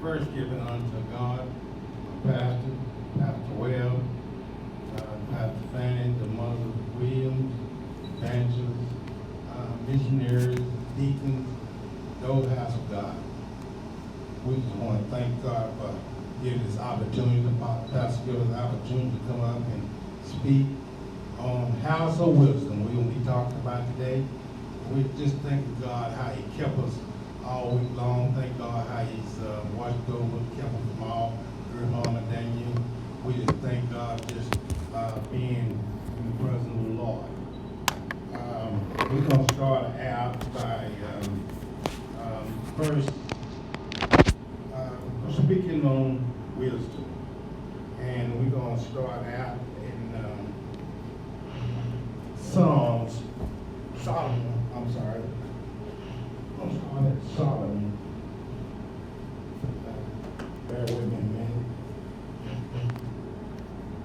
first giving unto God, Pastor, Pastor Webb, Pastor Fanning, the Mother Williams, evangelists, missionaries, deacons, those house of God. We just want to thank God for giving this opportunity, Pastor give us the opportunity to come up and speak on House of Wisdom. We're going to be talking about today. We just thank God how He kept us all week long. Thank God how He's watched over, kept us from all hurt, harm, and danger. We just thank God just being in the presence of the Lord. We're going to start out by first speaking on wisdom. And we're going to start out in Psalms. Solomon, I'm sorry. I'm sorry, Solomon. Bear with me a minute.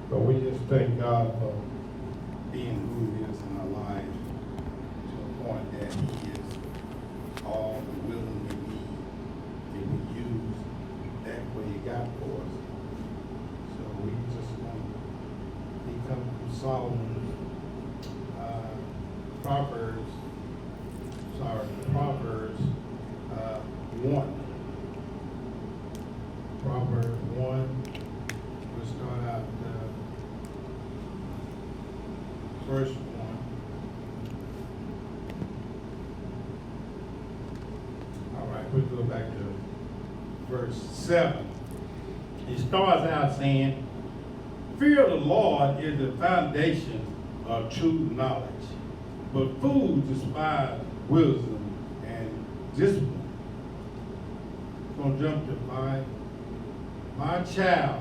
But we just thank God for being who He is in our lives to the point that He is all the wisdom we need if we use that what He got for us. So we just want to be coming from Solomon. Proverbs 1. Proverbs 1. We'll start out verse 1. All right, we'll go back to verse 7. He starts out saying, "Fear of the Lord is the foundation of true knowledge, but fools despise wisdom and discipline." Gonna jump to 5. "My child,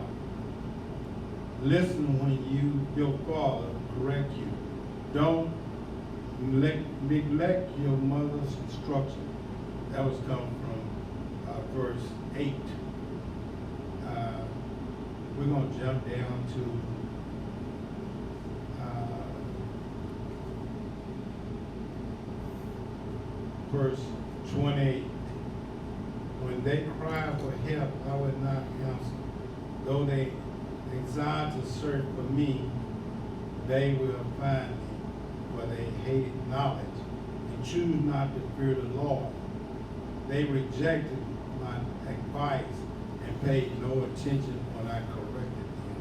listen when your father correct you. Don't neglect your mother's instruction." That was come from verse 8. We're gonna jump down to verse 28. "When they cry for help, I will not answer. Though they desire to search for me, they will find me. For they hated knowledge and choose not to fear the Lord. They rejected my advice and paid no attention when I corrected them."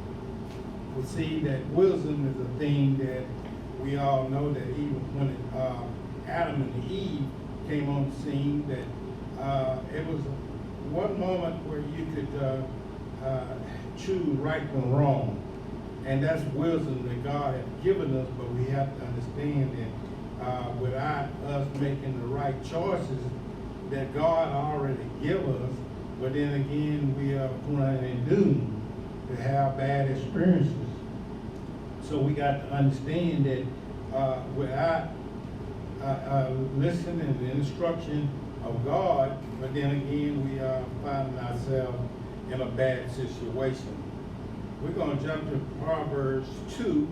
We see that wisdom is a thing that we all know that even when Adam and Eve came on the scene, that it was one moment where you could choose right from wrong. And that's wisdom that God has given us, but we have to understand that without us making the right choices that God already give us, but then again, we are running doomed to have bad experiences. So we got to understand that without listening to the instruction of God, but then again, we are finding ourselves in a bad situation. We're going to jump to Proverbs 2,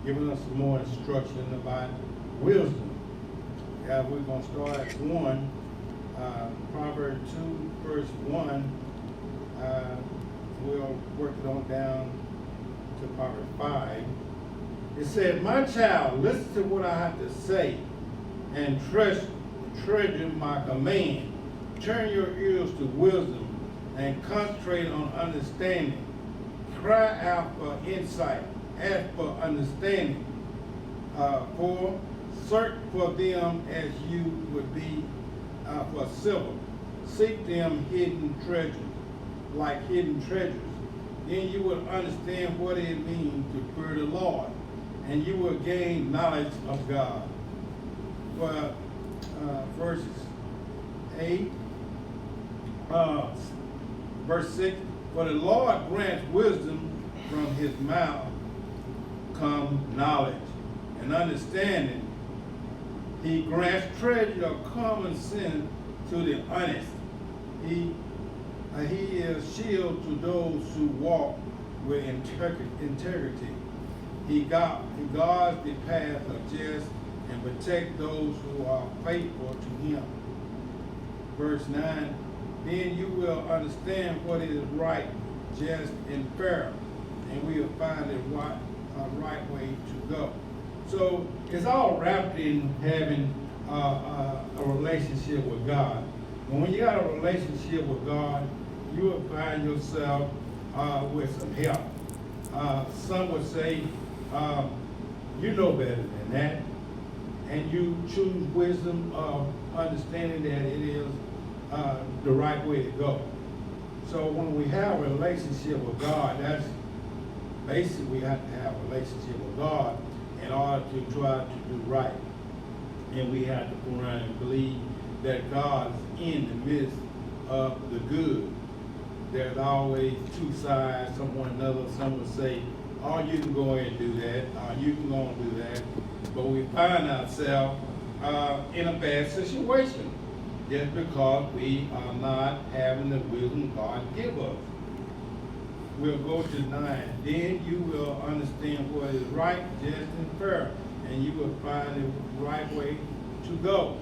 giving us some more instruction about wisdom. We're going to start at 1. Proverbs 2, verse 1. We'll work it on down to Proverbs 5. It said, "My child, listen to what I have to say and treasure my command. Turn your ears to wisdom and concentrate on understanding. Cry out for insight, ask for understanding. For search for them as you would be for silver. Seek them hidden treasures, like hidden treasures. Then you will understand what it means to fear the Lord, and you will gain knowledge of God." Well, verses 8, verse 6, "For the Lord grants wisdom, from His mouth come knowledge and understanding. He grants treasure of common sense to the honest. He is shield to those who walk with integrity. He guards the path of justice and protect those who are faithful to Him." Verse 9, then you will understand what is right, just, and fair, and we will find a right way to go. So it's all wrapped in having a relationship with God. And when you got a relationship with God, you will find yourself with some help. Some would say, you know better than that, and you choose wisdom of understanding that it is the right way to go. So when we have a relationship with God, that's basically we have to have a relationship with God in order to try to do right. And we have to go around and believe that God is in the midst of the good. There's always two sides, someone another. Some would say, oh, you can go ahead and do that, or you can go and do that. But we find ourselves in a bad situation just because we are not having the wisdom God give us. We'll go to 9. Then you will understand what is right, just, and fair, and you will find the right way to go.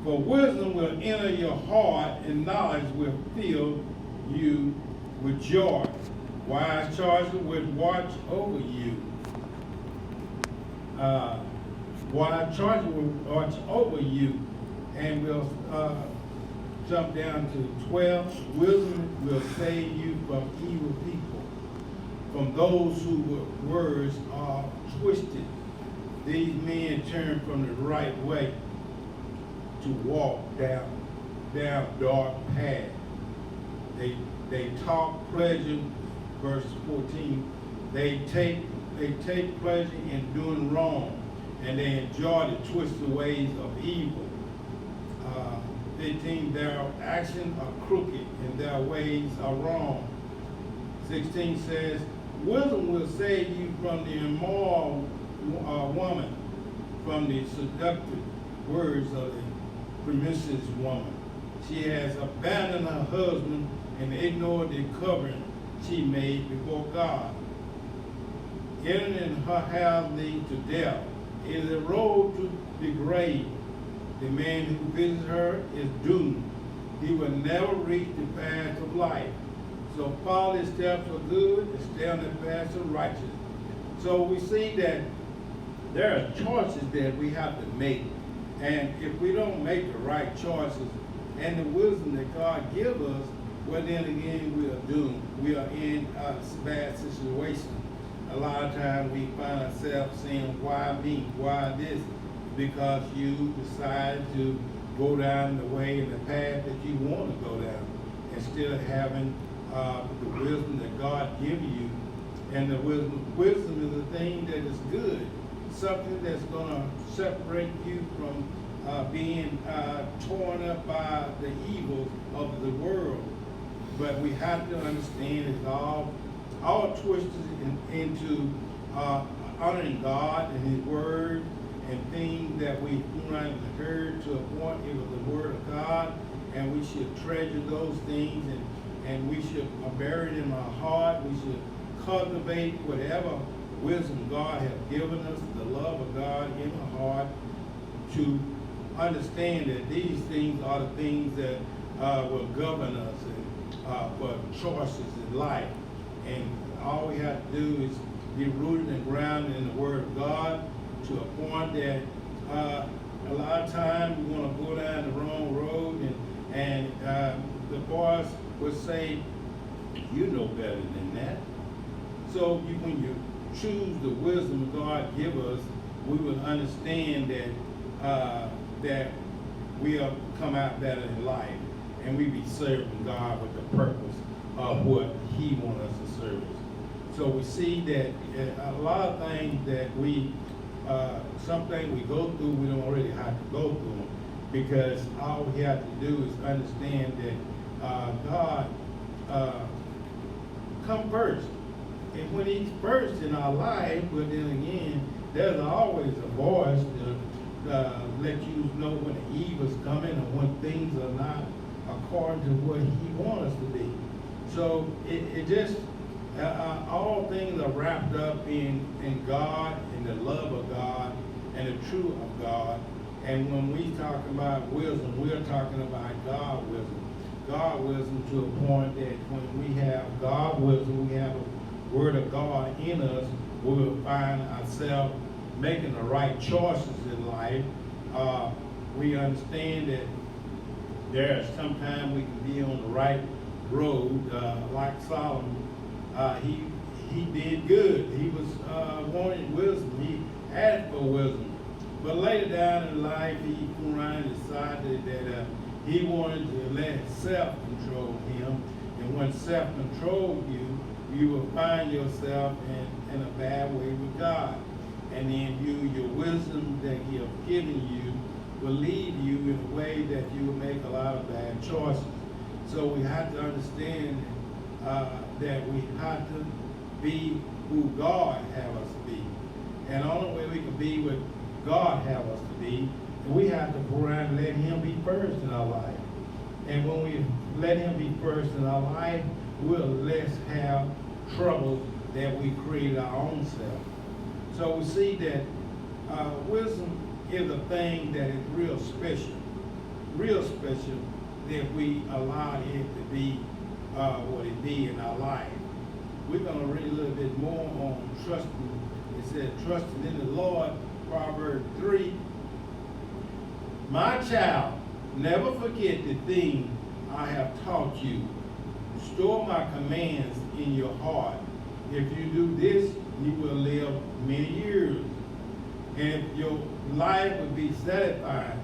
For wisdom will enter your heart, and knowledge will fill you with joy. Wise charges will watch over you. Wise charges will watch over you, and will jump down to 12. Wisdom will save you from evil people, from those whose words are twisted. These men turn from the right way to walk down dark paths. They talk pleasure, verse 14. They take pleasure in doing wrong, and they enjoy the twisted ways of evil. 15, their actions are crooked and their ways are wrong. 16 says, wisdom will save you from the immoral woman, from the seductive words of the promiscuous woman. She has abandoned her husband and ignored the covering she made before God. Entering her house leads to death. It is a road to the grave. The man who visits her is doomed. He will never reach the path of life. So follow the steps of good and stay on the path of righteousness. So we see that there are choices that we have to make. And if we don't make the right choices and the wisdom that God gives us, well, then again, we are doomed. We are in a bad situation. A lot of times we find ourselves saying, why me? Why this? Because you decided to go down the way and the path that you want to go down, instead of having the wisdom that God gives you. And the wisdom is a thing that is good, something that's going to separate you from being torn up by the evils of the world. But we have to understand it's all twisted into honoring God and His Word, and things that we heard to a point. It was the Word of God, and we should treasure those things, and we should bury it in our heart. We should cultivate whatever wisdom God has given us, the love of God in our heart, to understand that these things are the things that will govern us and for choices in life. And all we have to do is be rooted and grounded in the Word of God, to a point that a lot of times we want to go down the wrong road, and the boys would say, you know better than that. So when you choose the wisdom God give us, we will understand that we'll come out better in life, and we be serving God with the purpose of what He wants us to serve. So we see that a lot of things that some things we go through, we don't really have to go through them, because all we have to do is understand that God come first. And when He's first in our life, but then again, there's always a voice to let you know when the evil's coming or when things are not according to what He wants us to be. So it just, all things are wrapped up in God, in the love of God, and the truth of God. And when we talk about wisdom, we're talking about God's wisdom. God wisdom to a point that when we have God wisdom, we have the word of God in us, we will find ourselves making the right choices in life. We understand that there are sometimes we can be on the right road, like Solomon. He did good. He was wanted wisdom. He asked for wisdom. But later down in life, he decided that he wanted to let self control him. And when self controls you, you will find yourself in a bad way with God. And then your wisdom that he has given you will lead you in a way that you will make a lot of bad choices. So we have to understand that we have to be who God has us to be. And the only way we can be what God has us to be, we have to go around and let him be first in our life. And when we let him be first in our life, we'll less have troubles that we create our own self. So we see that wisdom is a thing that is real special that we allow it to be what it be in our life. We're going to read a little bit more on trusting. It said, trusting in the Lord, Proverbs 3. My child, never forget the thing I have taught you. Store my commands in your heart. If you do this, you will live many years, and your life will be satisfied.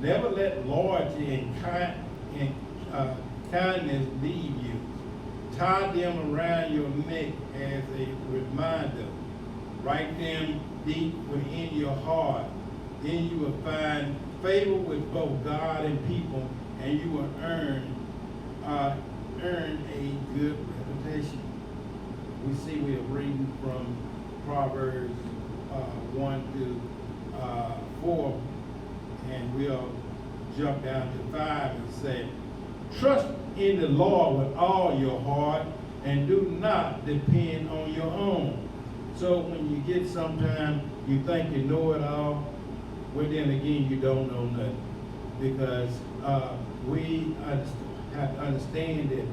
Never let loyalty and kindness leave you. Tie them around your neck as a reminder. Write them deep within your heart. Then you will find favor with both God and people, and you will earn a good reputation. We see we are reading from Proverbs 1 to 4, and we'll jump down to 5 and say, trust in the Lord with all your heart, and do not depend on your own. So when you get sometimes you think you know it all, well then again you don't know nothing. Because we have to understand that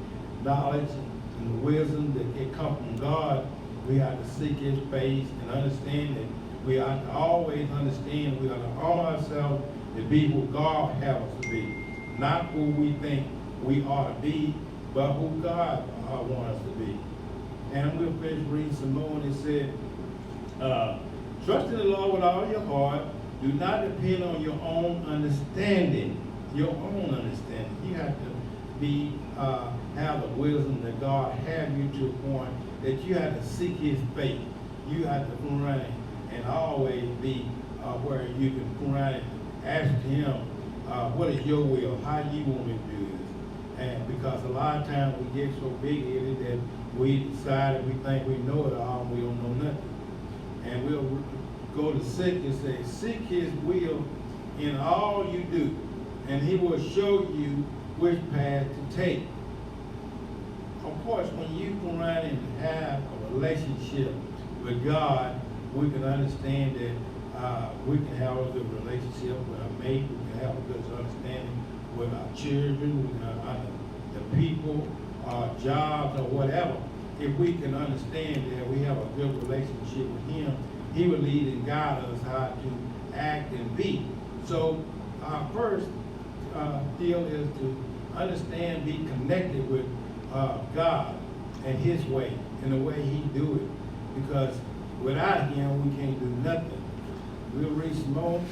knowledge and wisdom that it comes from God, we have to seek his face and understand that we have to always understand we have to honor ourselves to be who God has us to be. Not who we think we ought to be, but who God wants us to be. And we'll finish reading some more, and it said, trust in the Lord with all your heart. Do not depend on your own understanding. Your own understanding. You have to be have the wisdom that God has you to a point that you have to seek his faith. You have to run and always be where you can run and ask him, what is your will? How you want me to do this? And because a lot of times we get so big-headed that we decide we think we know it all and we don't know nothing. And we'll go to 6 and say, seek his will in all you do, and he will show you which path to take. Of course, when you come around and have a relationship with God, we can understand that we can have a good relationship with our mate, we can have a good understanding with our children, with the people, our jobs, or whatever. If we can understand that we have a good relationship with him, he will lead and guide us how to act and be. So our first deal is to understand, be connected with God and his way and the way he do it. Because without him, we can't do nothing. We'll read some more.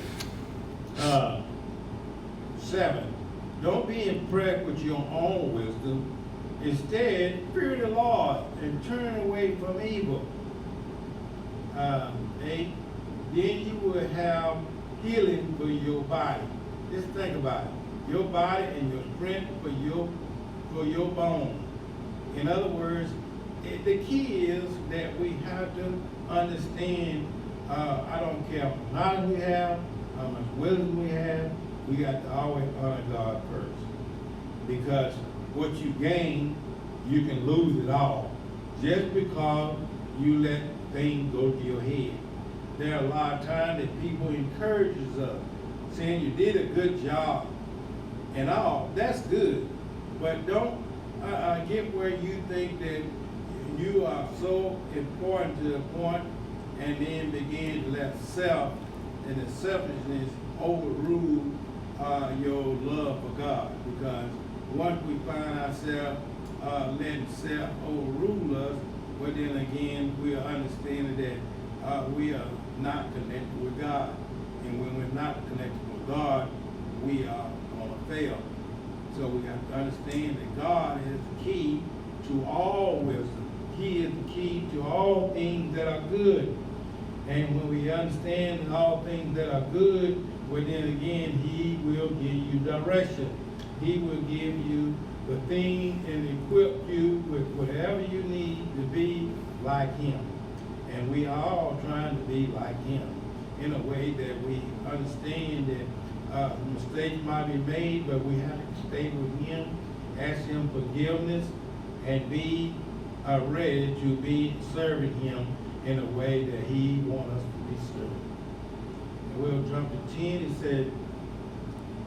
7. Don't be impressed with your own wisdom. Instead, fear the Lord and turn away from evil. 8. Then you will have healing for your body. Just think about it. Your body and your strength for your bones. In other words, the key is that we have to understand, I don't care how much knowledge we have, how much wisdom we have, we got to always honor God first. Because what you gain, you can lose it all. Just because you let things go to your head. There are a lot of times that people encourages us, saying you did a good job and all. That's good. But don't get where you think that you are so important to the point and then begin to let self and the selfishness overrule your love for God. Because once we find ourselves letting self overrule us, well then again we are understanding that we are not connected with God. And when we're not connected with God, we are going to fail. So we have to understand that God is the key to all wisdom. He is the key to all things that are good. And when we understand all things that are good, well then again, He will give you direction. He will give you the thing and equip you with whatever you need to be like Him. And we are all trying to be like Him in a way that we understand that mistakes might be made, but we have to stay with Him, ask Him forgiveness, and be ready to be serving Him in a way that He wants us to be served. And we'll jump to 10. It said,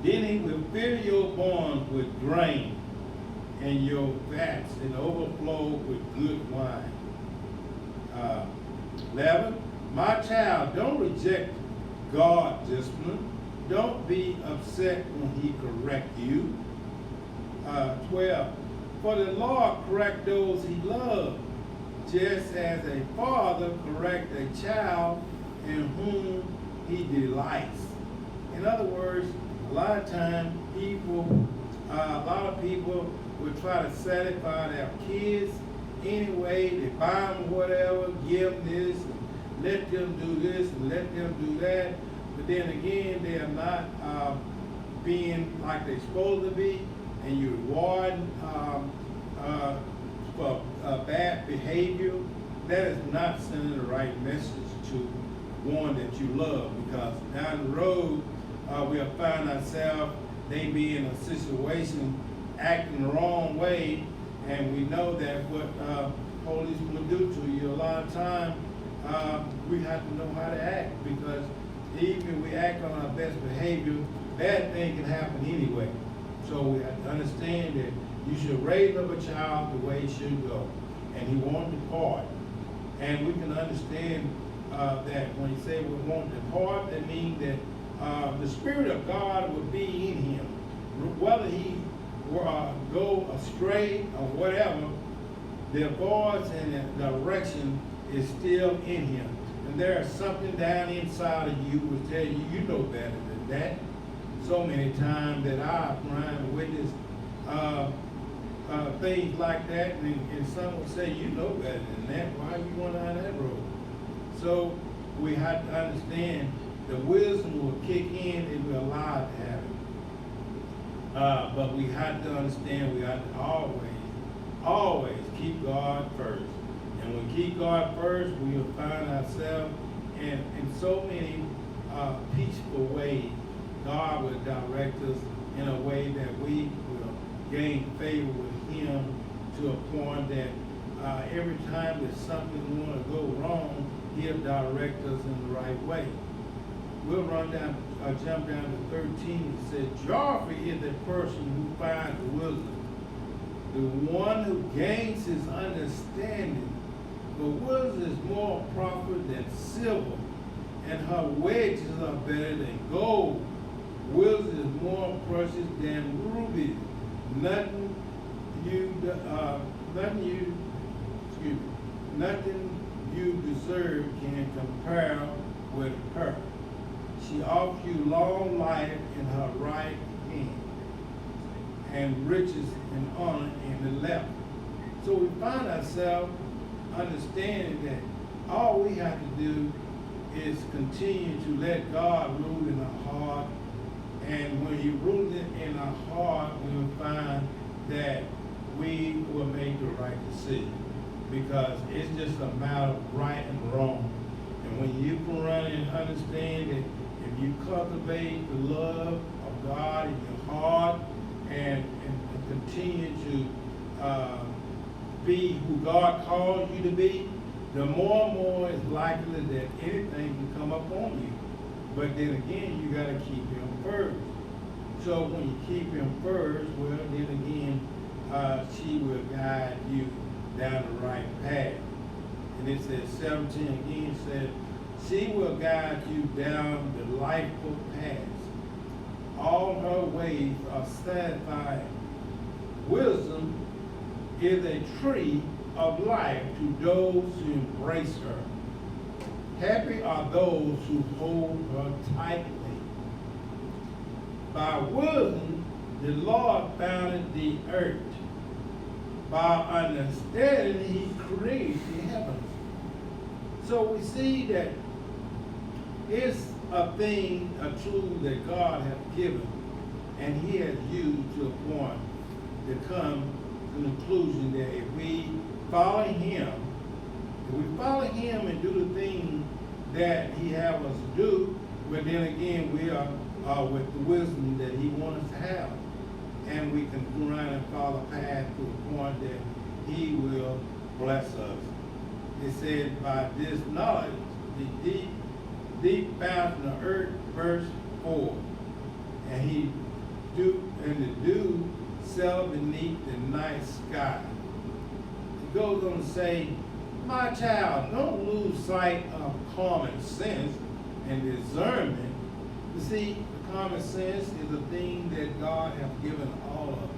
then He will fill your barns with grain, and your vats and overflow with good wine. 11, my child, don't reject God's discipline. Don't be upset when He corrects you. 12, for the Lord correct those He loves, just as a father corrects a child in whom he delights. In other words, a lot of times a lot of people will try to satisfy their kids anyway. They buy them whatever, give them this, and let them do this, and let them do that. But then again, they are not being like they're supposed to be, and you reward for bad behavior. That is not sending the right message to one that you love, because down the road we'll find ourselves, they be in a situation acting the wrong way, and we know that what Holy Spirit will do to you a lot of time, we have to know how to act, because even if we act on our best behavior, bad things can happen anyway. So we have to understand that you should raise up a child the way he should go, and he won't depart. And we can understand that when he say we won't depart, that means that the Spirit of God will be in him. Whether he go astray or whatever, the voice and the direction is still in him. And there is something down inside of you which tell you, you know better than that. So many times that I've run and witnessed things like that, and some will say, you know better than that. Why are you going down that road? So we have to understand the wisdom will kick in if we're allowed to have it. But we have to understand we have to always keep God first. And when we keep God first, we will find ourselves in so many peaceful ways. God will direct us in a way that we will gain favor with Him, to a point that every time that something want to go wrong, He'll direct us in the right way. We'll jump down to 13. It says, joyful is the person who finds wisdom, the one who gains his understanding. For wisdom is more profitable than silver, and her wages are better than gold. Wisdom is more precious than rubies. Nothing you deserve can compare with her. She offers you long life in her right hand, and riches and honor in the left. So we find ourselves understanding that all we have to do is continue to let God rule in our heart. And when He rules it in our heart, we will find that we will make the right decision. Because it's just a matter of right and wrong. And when you can run and understand that if you cultivate the love of God in your heart and continue to be who God calls you to be, the more and more it's likely that anything can come up on you. But then again, you got to keep Him first. So when you keep Him first, well, then again, she will guide you down the right path. And it says 17 again, says, she will guide you down the lifeful paths. All her ways are satisfying. Wisdom is a tree of life to those who embrace her. Happy are those who hold her tightly. By wisdom, the Lord founded the earth. By understanding, he created the heavens. So we see that it's a thing, a tool that God has given, and he has used to a point to come to the conclusion that if we follow him, and do the thing that he has us do, but then again we are with the wisdom that he wants us to have. And we can run and follow a path to the point that he will bless us. It said, by this knowledge, the deep bound in the earth, verse 4. And the dew settled beneath the night sky. It goes on to say, my child, don't lose sight of common sense and discernment. You see, common sense is a thing that God has given all of us.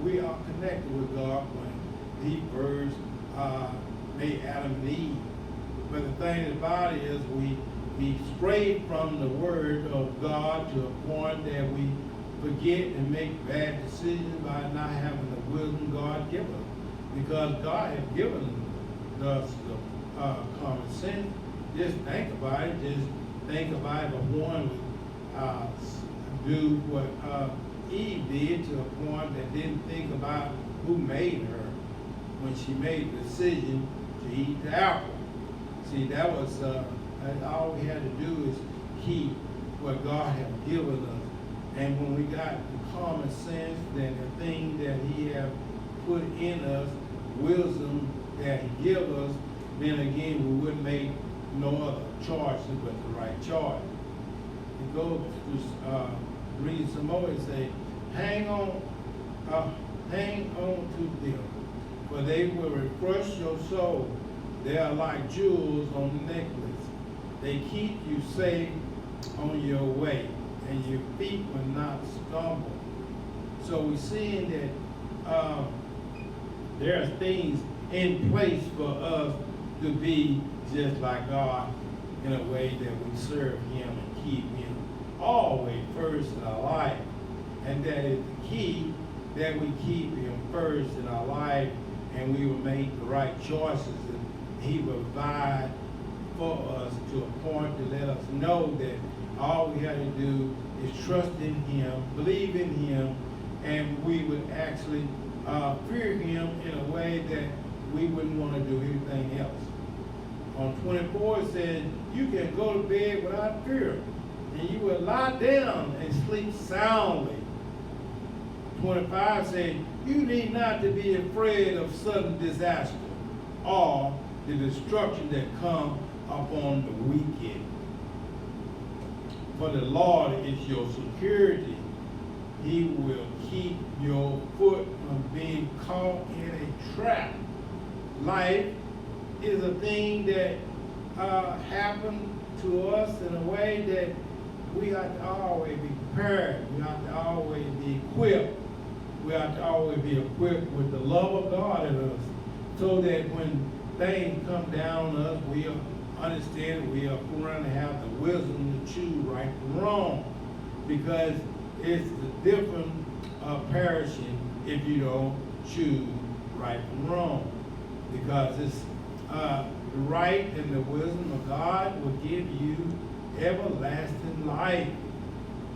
We are connected with God when he first made Adam and Eve. But the thing about it is we strayed from the word of God to a point that we forget and make bad decisions by not having the wisdom God gives us. Because God has given us the common sense. Just think about it. Just think about if a woman would do what Eve did to a point that didn't think about who made her when she made the decision to eat the apple. See, that was all we had to do is keep what God had given us. And when we got the common sense, then the thing that he had put in us, wisdom that he gives us, then again we wouldn't make no other choices but the right choice. It goes to read some more and say, hang on to them, for they will refresh your soul. They are like jewels on the necklace. They keep you safe on your way, and your feet will not stumble. So we're seeing that there are things in place for us to be just like God in a way that we serve him and keep him always first in our life. And that is the key, that we keep him first in our life, and we will make the right choices, and he will provide for us to a point to let us know that all we have to do is trust in him, believe in him, and we would actually fear him in a way that we wouldn't want to do anything else. On 24 it says, you can go to bed without fear, and you will lie down and sleep soundly. 25 says, you need not to be afraid of sudden disaster or the destruction that comes upon the wicked. For the Lord is your security. He will keep your foot from being caught in a trap. Life is a thing that happened to us in a way that we have to always be prepared. We have to always be equipped. We have to always be equipped with the love of God in us, so that when things come down on us, we understand we are going to have the wisdom to choose right from wrong. Because it's the difference of perishing if you don't choose right from wrong. Because it's the right and the wisdom of God will give you everlasting life.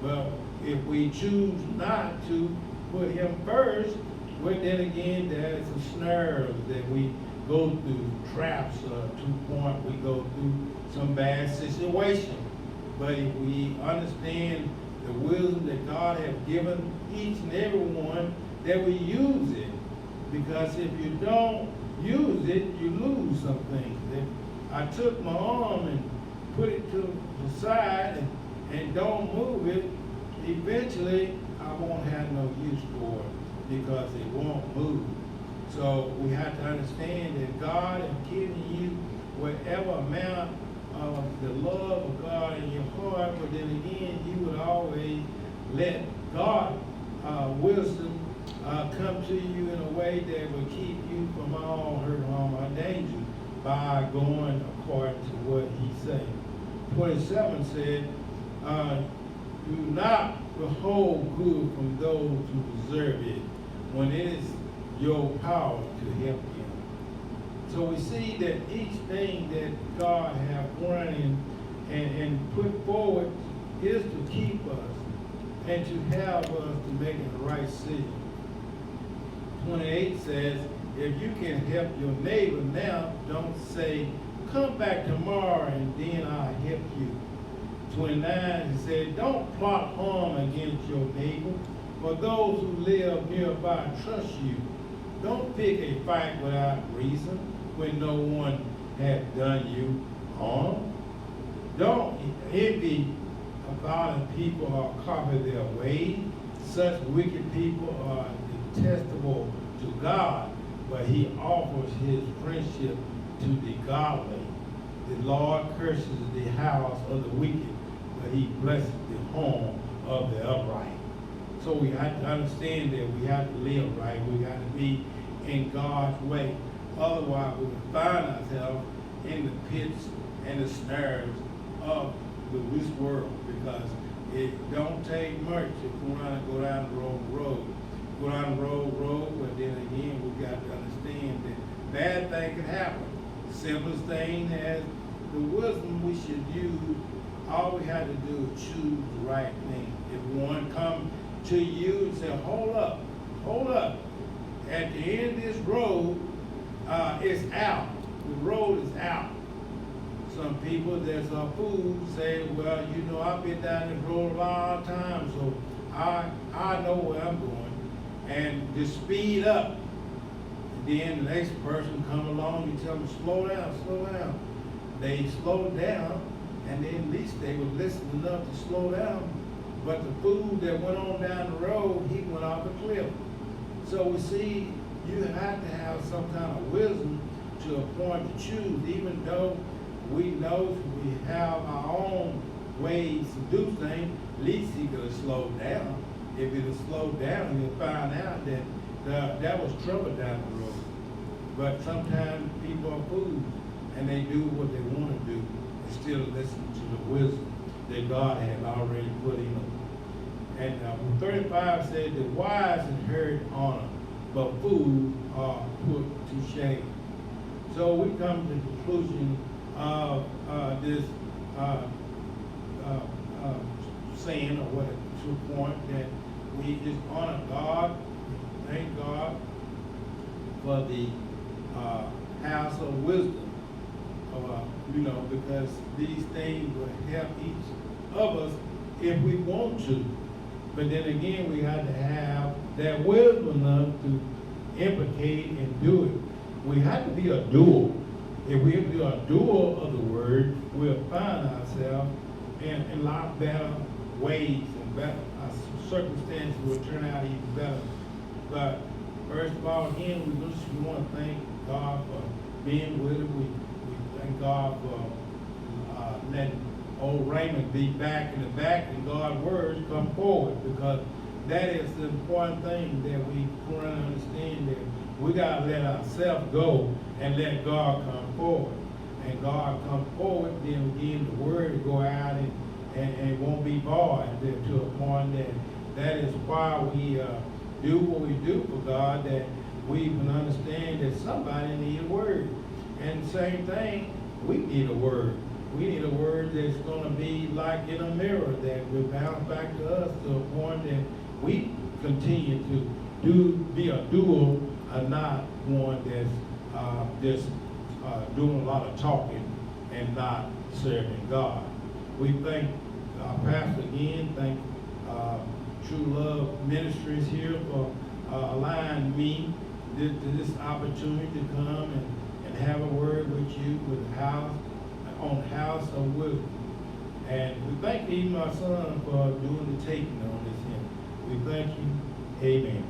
But if we choose not to put him first, well, then again, there's some snares that we go through, traps to a point we go through some bad situation. But if we understand the wisdom that God has given each and every one, that we use it. Because if you don't use it, you lose some things. If I took my arm and put it to the side and don't move it, eventually I won't have no use for it. because they won't move. So we have to understand that God is giving you whatever amount of the love of God in your heart, but then again, you would always let God wisdom come to you in a way that will keep you from all hurt, harm, or danger by going according to what he said. 27 said, do not withhold good from those who deserve it when it is your power to help them. So we see that each thing that God has running and put forward is to keep us and to have us to make the right decision. 28 says, if you can help your neighbor now, don't say, come back tomorrow and then I'll help you. 29, he said, don't plot harm against your neighbor, for those who live nearby trust you. Don't pick a fight without reason when no one has done you harm. Don't envy violent people or copy their ways. Such wicked people are detestable to God, but he offers his friendship to the godly. The Lord curses the house of the wicked, but he blesses the home of the upright. So we have to understand that we have to live right. We got to be in God's way. Otherwise, we will find ourselves in the pits and the snares of this world, because it don't take much if we want to go down the wrong road. Go down the wrong road, but then again, we got to understand that bad things can happen. The simplest thing as the wisdom we should use, all we have to do is choose the right thing. If one come to you and say, hold up, at the end of this road, it's out. The road is out. Some people that's a fool say, well, you know, I've been down this road a lot of times, so I know where I'm going. And just speed up. And then the next person come along, you tell them, slow down. They slow down, and then at least they would listen enough to slow down. But the fool that went on down the road, he went off the cliff. So we see you have to have some kind of wisdom to a point to choose, even though we know we have our own ways to do things. At least he could have slowed down. If it had slowed down, you'll find out that that was trouble down the road. But sometimes people are fools, and they do what they want to do instead of listening to the wisdom that God had already put in them. And 35 said, the wise inherit honor, but fools are put to shame. So we come to the conclusion of this saying, or what to point, that we just honor God, thank God for the house of wisdom, because these things will help each of us if we want to. But then again, we have to have that wisdom enough to implicate and do it. We have to be a doer. If we be a doer of the word, we'll find ourselves in a lot better ways and better. Our circumstances will turn out even better. But first of all, again, we want to thank God for being with us. We thank God for letting old Raymond be back in the back and God's words come forward, because that is the important thing that we want to understand, that we got to let ourselves go and let God come forward. And God come forward, then again the word will go out and it won't be void, to a point that is why we do what we do for God, that we can understand that somebody needs a word. And the same thing, we need a word. We need a word that's going to be like in a mirror, that will bounce back to us to a point that we continue to be a doer, and not one that's just doing a lot of talking and not serving God. We thank our pastor again, thank True Love Ministries here for allowing me this opportunity to come and have a word with you with on House of Wisdom. And we thank even my son for doing the taping on this here. We thank you. Amen.